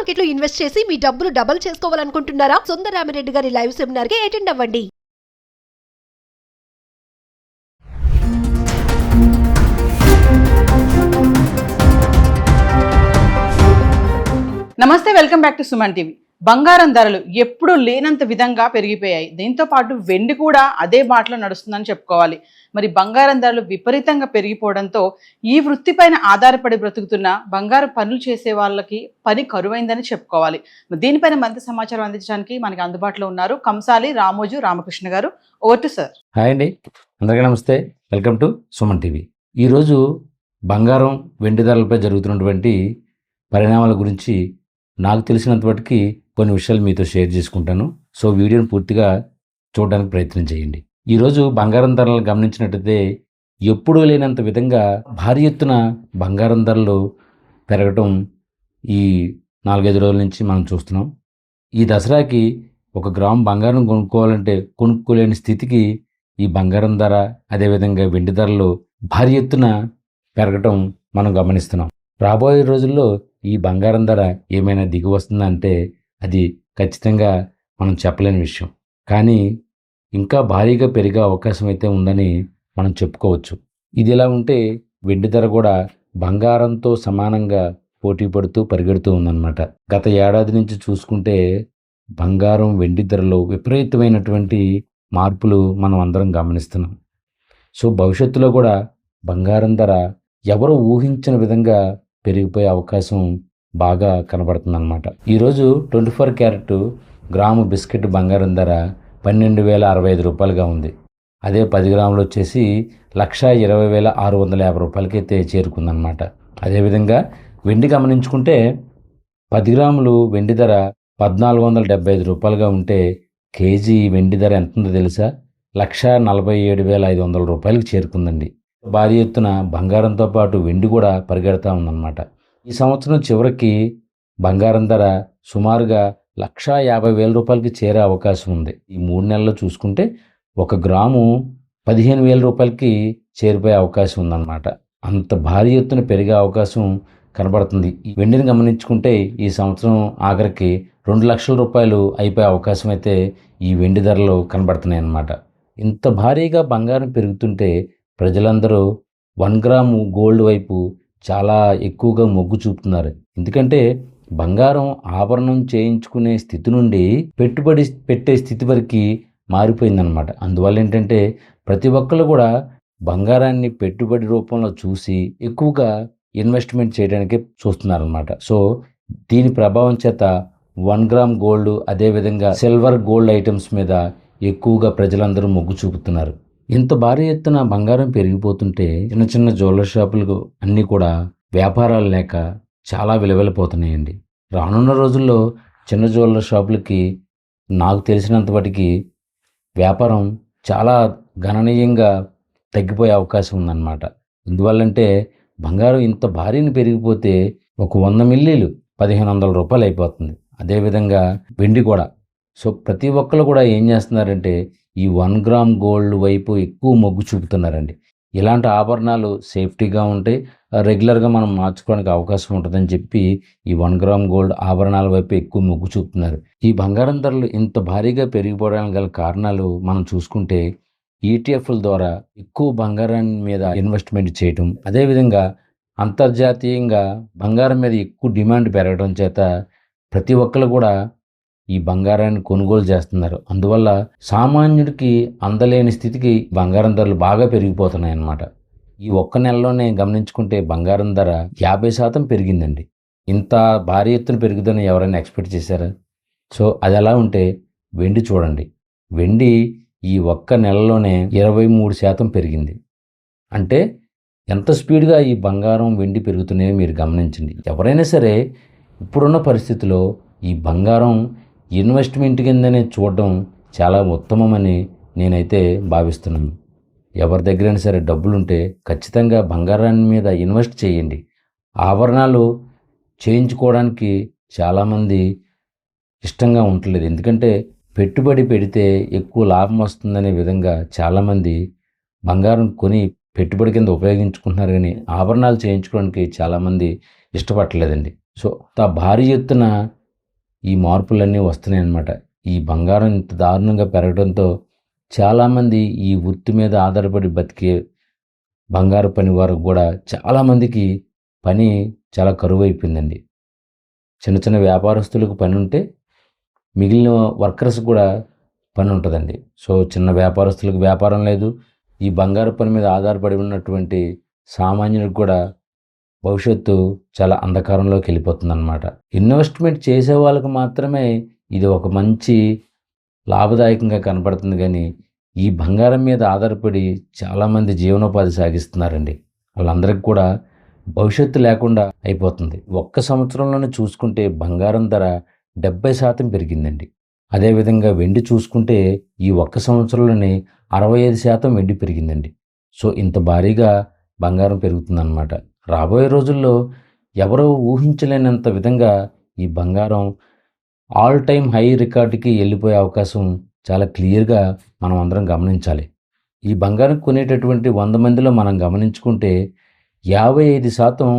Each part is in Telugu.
మార్కెట్ లో ఇన్వెస్ట్ చేసి మీ డబ్బులు డబుల్ చేసుకోవాలనుకుంటున్నారా? సుందరరామిరెడ్డి గారి లైవ్ సెమినార్ కి అటెండ్ అవ్వండి. నమస్తే, welcome back to Suman TV. బంగారం ధరలు ఎప్పుడూ లేనంత విధంగా పెరిగిపోయాయి. దీంతో పాటు వెండి కూడా అదే బాటలో నడుస్తుందని చెప్పుకోవాలి. మరి బంగారం ధరలు విపరీతంగా పెరిగిపోవడంతో ఈ వృత్తిపైన ఆధారపడి బ్రతుకుతున్న బంగారు పనులు చేసే వాళ్ళకి పని కరువైందని చెప్పుకోవాలి. దీనిపైన మరింత సమాచారం అందించడానికి మనకి అందుబాటులో ఉన్నారు కంసాలి రామోజు రామకృష్ణ గారు. Over to sir. హాయ్ అండి, అందరికీ నమస్తే, వెల్కమ్ టు సుమన్ టీవీ. ఈరోజు బంగారం వెండి ధరలపై జరుగుతున్నటువంటి పరిణామాల గురించి నాకు తెలిసినంతవరకు కొన్ని విషయాలు మీతో షేర్ చేసుకుంటాను. సో వీడియోని పూర్తిగా చూడడానికి ప్రయత్నం చేయండి. ఈరోజు బంగారం ధరలను గమనించినట్టయితే ఎప్పుడూ లేనంత విధంగా భారీ ఎత్తున బంగారం ధరలు పెరగటం ఈ 4-5 రోజుల నుంచి మనం చూస్తున్నాం. ఈ దసరాకి 1 గ్రాము బంగారం కొనుక్కోవాలంటే కొనుక్కోలేని స్థితికి ఈ బంగారం ధర, అదేవిధంగా వెండి ధరలు భారీ ఎత్తున పెరగటం మనం గమనిస్తున్నాం. రాబోయే రోజుల్లో ఈ బంగారం ధర ఏమైనా దిగి వస్తుందంటే అది ఖచ్చితంగా మనం చెప్పలేని విషయం. కానీ ఇంకా భారీగా పెరిగే అవకాశం అయితే ఉందని మనం చెప్పుకోవచ్చు. ఇది ఇలా ఉంటే వెండి ధర కూడా బంగారంతో సమానంగా పోటీ పడుతూ పరిగెడుతూ ఉందన్నమాట. గత ఏడాది నుంచి చూసుకుంటే బంగారం వెండి ధరలో విపరీతమైనటువంటి మార్పులు మనం అందరం గమనిస్తున్నాం. సో భవిష్యత్తులో కూడా బంగారం ధర ఎవరు ఊహించిన విధంగా పెరిగిపోయే అవకాశం బాగా కనబడుతుందన్నమాట. ఈరోజు 24 క్యారెట్ గ్రాము బిస్కెట్ బంగారం ధర 12,065 రూపాయలుగా ఉంది. అదే 10 గ్రాములు వచ్చేసి 1,20,650 రూపాయలకి అయితే చేరుకుందన్నమాట. అదేవిధంగా వెండి గమనించుకుంటే 10 గ్రాములు వెండి ధర 1,475 రూపాయలుగా ఉంటే కేజీ వెండి ధర ఎంత ఉందో తెలుసా? 1,47,500 రూపాయలకి చేరుకుందండి. భారీ ఎత్తున బంగారంతో పాటు వెండి కూడా పరిగెడతా ఉందన్నమాట. ఈ సంవత్సరం చివరికి బంగారం ధర సుమారుగా 1,50,000 రూపాయలకి చేరే అవకాశం ఉంది. ఈ 3 నెలల్లో చూసుకుంటే 1 గ్రాము 15,000 రూపాయలకి చేరిపోయే అవకాశం ఉందన్నమాట. అంత భారీ ఎత్తున పెరిగే అవకాశం కనబడుతుంది. ఈ వెండిని గమనించుకుంటే ఈ సంవత్సరం ఆఖరికి 2 లక్షల రూపాయలు అయిపోయే అవకాశం అయితే ఈ వెండి ధరలు కనబడుతున్నాయి అన్నమాట. ఇంత భారీగా బంగారం పెరుగుతుంటే ప్రజలందరూ 1 గ్రాము గోల్డ్ వైపు చాలా ఎక్కువగా మొగ్గు చూపుతున్నారు. ఎందుకంటే బంగారం ఆభరణం చేయించుకునే స్థితి నుండి పెట్టుబడి పెట్టే స్థితి వరకు మారిపోయిందనమాట. అందువల్ల ఏంటంటే ప్రతి ఒక్కరు కూడా బంగారాన్ని పెట్టుబడి రూపంలో చూసి ఎక్కువగా ఇన్వెస్ట్మెంట్ చేయడానికి చూస్తున్నారనమాట. సో దీని ప్రభావం చేత 1 గ్రామ్ గోల్డ్, అదేవిధంగా సిల్వర్ గోల్డ్ ఐటమ్స్ మీద ఎక్కువగా ప్రజలందరూ మొగ్గు చూపుతున్నారు. ఇంత భారీ ఎత్తున బంగారం పెరిగిపోతుంటే చిన్న చిన్న జ్యువెలరీ షాపులకు అన్నీ కూడా వ్యాపారాలు లేక చాలా విలువెళ్ళిపోతున్నాయండి. రానున్న రోజుల్లో చిన్న జ్యువెలరీ షాపులకి నాకు తెలిసినంతవరకు వ్యాపారం చాలా గణనీయంగా తగ్గిపోయే అవకాశం ఉందన్నమాట. ఎందువల్లంటే బంగారం ఇంత భారీని పెరిగిపోతే ఒక 100 మిల్లీలు 1,500 రూపాయలు అయిపోతుంది. అదేవిధంగా వెండి కూడా. సో ప్రతి ఒక్కరు కూడా ఏం చేస్తున్నారంటే ఈ 1 గ్రామ్ గోల్డ్ వైపు ఎక్కువ మొగ్గు చూపుతున్నారండి. ఇలాంటి ఆభరణాలు సేఫ్టీగా ఉంటాయి, రెగ్యులర్గా మనం మార్చుకోవడానికి అవకాశం ఉంటుందని చెప్పి ఈ 1 గ్రామ్ గోల్డ్ ఆభరణాల వైపు ఎక్కువ మొగ్గు చూపుతున్నారు. ఈ బంగారం ధరలు ఇంత భారీగా పెరిగిపోవడానికి గల కారణాలు మనం చూసుకుంటే ఈటీఎఫ్ల ద్వారా ఎక్కువ బంగారాన్ని మీద ఇన్వెస్ట్మెంట్ చేయటం, అదేవిధంగా అంతర్జాతీయంగా బంగారం మీద ఎక్కువ డిమాండ్ పెరగడం చేత ప్రతి ఒక్కరు కూడా ఈ బంగారాన్ని కొనుగోలు చేస్తున్నారు. అందువల్ల సామాన్యుడికి అందలేని స్థితికి బంగారం ధరలు బాగా పెరిగిపోతున్నాయి అన్నమాట. ఈ 1 నెలలోనే గమనించుకుంటే బంగారం ధర 50% పెరిగిందండి. ఇంత భారీ ఎత్తున పెరుగుదని ఎవరైనా ఎక్స్పెక్ట్ చేశారా? సో అది ఎలా ఉంటే వెండి చూడండి. వెండి ఈ 1 నెలలోనే 23% పెరిగింది. అంటే ఎంత స్పీడ్గా ఈ బంగారం వెండి పెరుగుతున్నాయో మీరు గమనించండి. ఎవరైనా సరే ఇప్పుడున్న పరిస్థితిలో ఈ బంగారం ఇన్వెస్ట్మెంట్ కిందనే చూడడం చాలా ఉత్తమమని నేనైతే భావిస్తున్నాను. ఎవరి దగ్గరైనా సరే డబ్బులుంటే ఖచ్చితంగా బంగారాన్ని మీద ఇన్వెస్ట్ చేయండి. ఆభరణాలు చేయించుకోవడానికి చాలామంది ఇష్టంగా ఉండలేదు. ఎందుకంటే పెట్టుబడి పెడితే ఎక్కువ లాభం వస్తుందనే విధంగా చాలామంది బంగారం కొని పెట్టుబడి కింద ఉపయోగించుకుంటున్నారు, కానీ ఆభరణాలు చేయించుకోవడానికి చాలామంది ఇష్టపడలేదండి. సో భారీ ఎత్తున ఈ మార్పులన్నీ వస్తున్నాయి అన్నమాట. ఈ బంగారం ఇంత దారుణంగా పెరగడంతో చాలామంది ఈ వృత్తి మీద ఆధారపడి బతికే బంగారు పని వారికి కూడా చాలామందికి పని చాలా కరువైపోయిందండి. చిన్న చిన్న వ్యాపారస్తులకు పని ఉంటే మిగిలిన వర్కర్స్ కూడా పని ఉంటుందండి. సో చిన్న వ్యాపారస్తులకు వ్యాపారం లేదు. ఈ బంగారు పని మీద ఆధారపడి ఉన్నటువంటి సామాన్యులకు కూడా భవిష్యత్తు చాలా అంధకారంలోకి వెళ్ళిపోతుందన్నమాట. ఇన్వెస్ట్మెంట్ చేసే వాళ్ళకు మాత్రమే ఇది ఒక మంచి లాభదాయకంగా కనపడుతుంది, కానీ ఈ బంగారం మీద ఆధారపడి చాలామంది జీవనోపాధి సాగిస్తున్నారండి. వాళ్ళందరికీ కూడా భవిష్యత్తు లేకుండా అయిపోతుంది. ఒక్క సంవత్సరంలోనే చూసుకుంటే బంగారం ధర 70% పెరిగిందండి. అదేవిధంగా వెండి చూసుకుంటే ఈ ఒక్క సంవత్సరంలోనే 65% వెండి పెరిగిందండి. సో ఇంత భారీగా బంగారం పెరుగుతుందన్నమాట. రాబోయే రోజుల్లో ఎవరో ఊహించలేనంత విధంగా ఈ బంగారం ఆల్ టైమ్ హై రికార్డుకి వెళ్ళిపోయే అవకాశం చాలా క్లియర్గా మనం అందరం గమనించాలి. ఈ బంగారం కొనేటటువంటి 100 మందిలో మనం గమనించుకుంటే 55%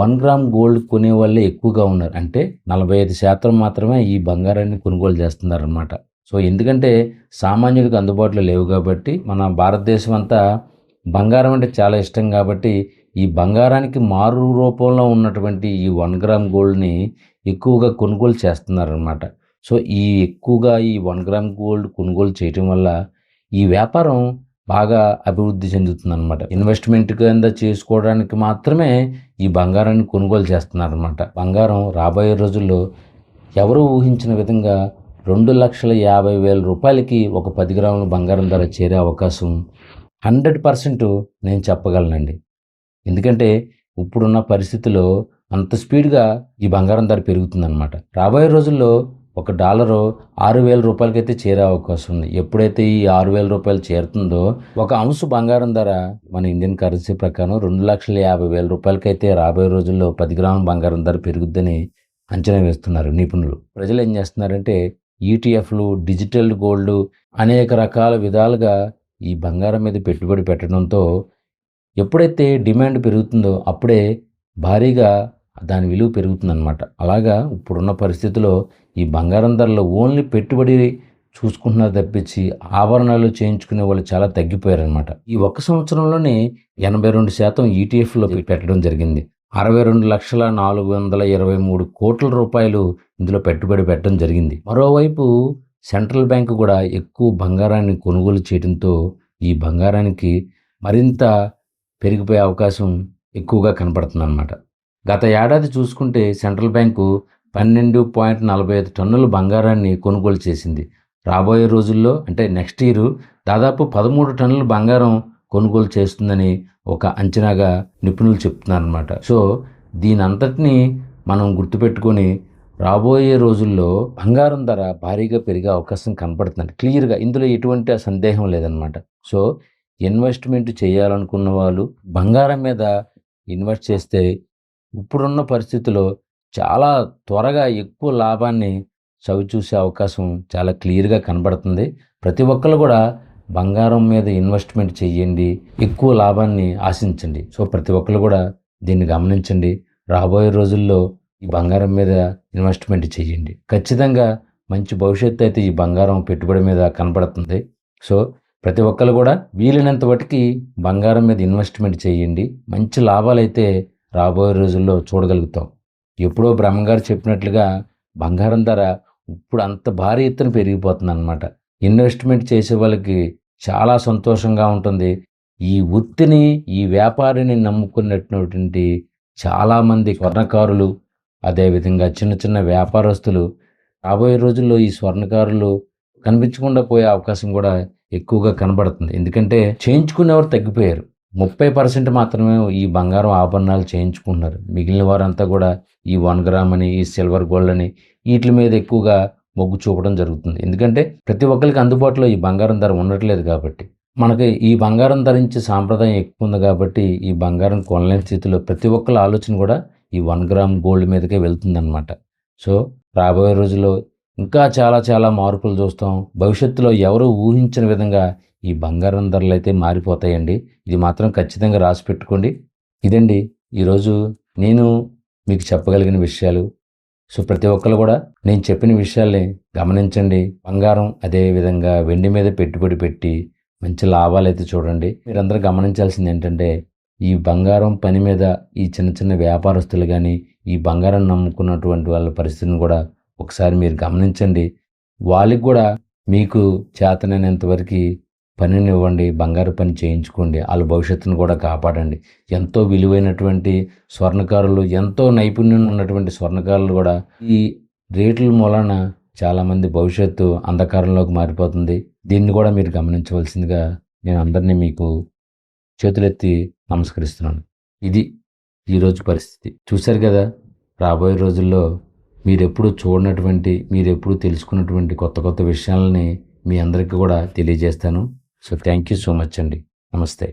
1 గ్రామ్ గోల్డ్ కొనే వాళ్ళే ఎక్కువగా ఉన్నారు. అంటే 45% మాత్రమే ఈ బంగారాన్ని కొనుగోలు చేస్తున్నారన్నమాట. సో ఎందుకంటే సామాన్యుడికి అందుబాటులో లేవు కాబట్టి, మన భారతదేశం అంతా బంగారం అంటే చాలా ఇష్టం కాబట్టి ఈ బంగారానికి మారు రూపంలో ఉన్నటువంటి ఈ 1 గ్రామ్ గోల్డ్ని ఎక్కువగా కొనుగోలు చేస్తున్నారన్నమాట. సో ఈ ఎక్కువగా ఈ 1 గ్రామ్ గోల్డ్ కొనుగోలు చేయటం వల్ల ఈ వ్యాపారం బాగా అభివృద్ధి చెందుతుందన్నమాట. ఇన్వెస్ట్మెంట్ కింద చేసుకోవడానికి మాత్రమే ఈ బంగారాన్ని కొనుగోలు చేస్తున్నారన్నమాట. బంగారం రాబోయే రోజుల్లో ఎవరు ఊహించిన విధంగా 2,50,000 రూపాయలకి ఒక 10 గ్రాముల బంగారం ధర చేరే అవకాశం 100% నేను చెప్పగలనండి. ఎందుకంటే ఇప్పుడున్న పరిస్థితిలో అంత స్పీడ్గా ఈ బంగారం ధర పెరుగుతుందన్నమాట. రాబోయే రోజుల్లో ఒక డాలరు 6,000 రూపాయలకైతే చేరే అవకాశం ఉంది. ఎప్పుడైతే ఈ 6,000 రూపాయలు చేరుతుందో ఒక అంశు బంగారం ధర మన ఇండియన్ కరెన్సీ ప్రకారం 2,50,000 రూపాయలకైతే రాబోయే రోజుల్లో 10 గ్రాముల బంగారం ధర పెరుగుద్దని అంచనా వేస్తున్నారు నిపుణులు. ప్రజలు ఏం చేస్తున్నారంటే ఈటీఎఫ్లు, డిజిటల్ గోల్డ్ అనేక రకాల విధాలుగా ఈ బంగారం మీద పెట్టుబడి పెట్టడంతో ఎప్పుడైతే డిమాండ్ పెరుగుతుందో అప్పుడే భారీగా దాని విలువ పెరుగుతుందన్నమాట. అలాగా ఇప్పుడున్న పరిస్థితిలో ఈ బంగారం ధరలో ఓన్లీ పెట్టుబడి చూసుకుంటున్నారు తప్పించి ఆభరణాలు చేయించుకునే వాళ్ళు చాలా తగ్గిపోయారనమాట. ఈ ఒక్క సంవత్సరంలోనే 82% ఈటీఎఫ్లో పెట్టడం జరిగింది. 62,423 కోట్ల రూపాయలు ఇందులో పెట్టుబడి పెట్టడం జరిగింది. మరోవైపు సెంట్రల్ బ్యాంకు కూడా ఎక్కువ బంగారాన్ని కొనుగోలు చేయడంతో ఈ బంగారానికి మరింత పెరిగిపోయే అవకాశం ఎక్కువగా కనపడుతుంది అన్నమాట. గత ఏడాది చూసుకుంటే సెంట్రల్ బ్యాంకు 12.45 టన్నుల బంగారాన్ని కొనుగోలు చేసింది. రాబోయే రోజుల్లో అంటే నెక్స్ట్ ఇయర్ దాదాపు 13 టన్నుల బంగారం కొనుగోలు చేస్తుందని ఒక అంచనాగా నిపుణులు చెప్తున్నారన్నమాట. సో దీని అంతటినీ మనం గుర్తుపెట్టుకొని రాబోయే రోజుల్లో బంగారం ధర భారీగా పెరిగే అవకాశం కనపడుతుంది క్లియర్గా. ఇందులో ఎటువంటి సందేహం లేదనమాట. సో ఇన్వెస్ట్మెంట్ చేయాలనుకున్న వాళ్ళు బంగారం మీద ఇన్వెస్ట్ చేస్తే ఇప్పుడున్న పరిస్థితిలో చాలా త్వరగా ఎక్కువ లాభాన్ని చవిచూసే అవకాశం చాలా క్లియర్గా కనబడుతుంది. ప్రతి ఒక్కరు కూడా బంగారం మీద ఇన్వెస్ట్మెంట్ చేయండి, ఎక్కువ లాభాన్ని ఆశించండి. సో ప్రతి ఒక్కరు కూడా దీన్ని గమనించండి. రాబోయే రోజుల్లో ఈ బంగారం మీద ఇన్వెస్ట్మెంట్ చేయండి. ఖచ్చితంగా మంచి భవిష్యత్తు అయితే ఈ బంగారం పెట్టుబడి మీద కనబడుతుంది. సో ప్రతి ఒక్కరు కూడా వీలైనంత వాటికి బంగారం మీద ఇన్వెస్ట్మెంట్ చేయండి. మంచి లాభాలు అయితే రాబోయే రోజుల్లో చూడగలుగుతాం. ఎప్పుడో బ్రహ్మగారు చెప్పినట్లుగా బంగారం ధర ఇప్పుడు అంత భారీ ఎత్తున పెరిగిపోతుంది అన్నమాట. ఇన్వెస్ట్మెంట్ చేసే వాళ్ళకి చాలా సంతోషంగా ఉంటుంది. ఈ వృత్తిని, ఈ వ్యాపారిని నమ్ముకున్నటువంటి చాలామంది స్వర్ణకారులు, అదేవిధంగా చిన్న చిన్న వ్యాపారస్తులు రాబోయే రోజుల్లో ఈ స్వర్ణకారులు కనిపించకుండా పోయే అవకాశం కూడా ఎక్కువగా కనబడుతుంది. ఎందుకంటే చేయించుకునేవారు తగ్గిపోయారు. 30% మాత్రమే ఈ బంగారం ఆభరణాలు చేయించుకుంటున్నారు. మిగిలిన వారంతా కూడా ఈ 1 గ్రామ్ అని, ఈ సిల్వర్ గోల్డ్ అని వీటి మీద ఎక్కువగా మొగ్గు చూపడం జరుగుతుంది. ఎందుకంటే ప్రతి ఒక్కరికి అందుబాటులో ఈ బంగారం ధర ఉండట్లేదు కాబట్టి, మనకి ఈ బంగారం ధరించే సాంప్రదాయం ఎక్కువ ఉంది కాబట్టి ఈ బంగారం కొనలేని స్థితిలో ప్రతి ఒక్కరి ఆలోచన కూడా ఈ 1 గ్రామ్ గోల్డ్ మీదకే వెళ్తుందన్నమాట. సో రాబోయే రోజుల్లో ఇంకా చాలా చాలా మార్పులు చూస్తాం. భవిష్యత్తులో ఎవరు ఊహించిన విధంగా ఈ బంగారం ధరలు అయితే మారిపోతాయండి. ఇది మాత్రం ఖచ్చితంగా రాసి పెట్టుకోండి. ఇదండి ఈరోజు నేను మీకు చెప్పగలిగిన విషయాలు. సో ప్రతి ఒక్కరు కూడా నేను చెప్పిన విషయాల్ని గమనించండి. బంగారం అదే విధంగా వెండి మీద పెట్టుబడి పెట్టి మంచి లాభాలు అయితే చూడండి. మీరందరూ గమనించాల్సింది ఏంటంటే, ఈ బంగారం పని మీద ఈ చిన్న చిన్న వ్యాపారస్తులు కానీ, ఈ బంగారం నమ్ముకున్నటువంటి వాళ్ళ పరిస్థితిని కూడా ఒకసారి మీరు గమనించండి. వాళ్ళకి కూడా మీకు చేతనైనంత వరకు పనిని ఇవ్వండి, బంగారు పని చేయించుకోండి, వాళ్ళ భవిష్యత్తును కూడా కాపాడండి. ఎంతో విలువైనటువంటి స్వర్ణకారులు, ఎంతో నైపుణ్యం ఉన్నటువంటి స్వర్ణకారులు కూడా ఈ రేట్ల మూలన చాలామంది భవిష్యత్తు అంధకారంలోకి మారిపోతుంది. దీన్ని కూడా మీరు గమనించవలసిందిగా నేను అందరినీ మీకు చేతులెత్తి నమస్కరిస్తున్నాను. ఇది ఈరోజు పరిస్థితి. చూశారు కదా, రాబోయే రోజుల్లో మీరెప్పుడు చూడనటువంటి, మీరెప్పుడు తెలుసుకున్నటువంటి కొత్త కొత్త విషయాలని మీ అందరికీ కూడా తెలియజేస్తాను. So thank you so much అండి. నమస్తే.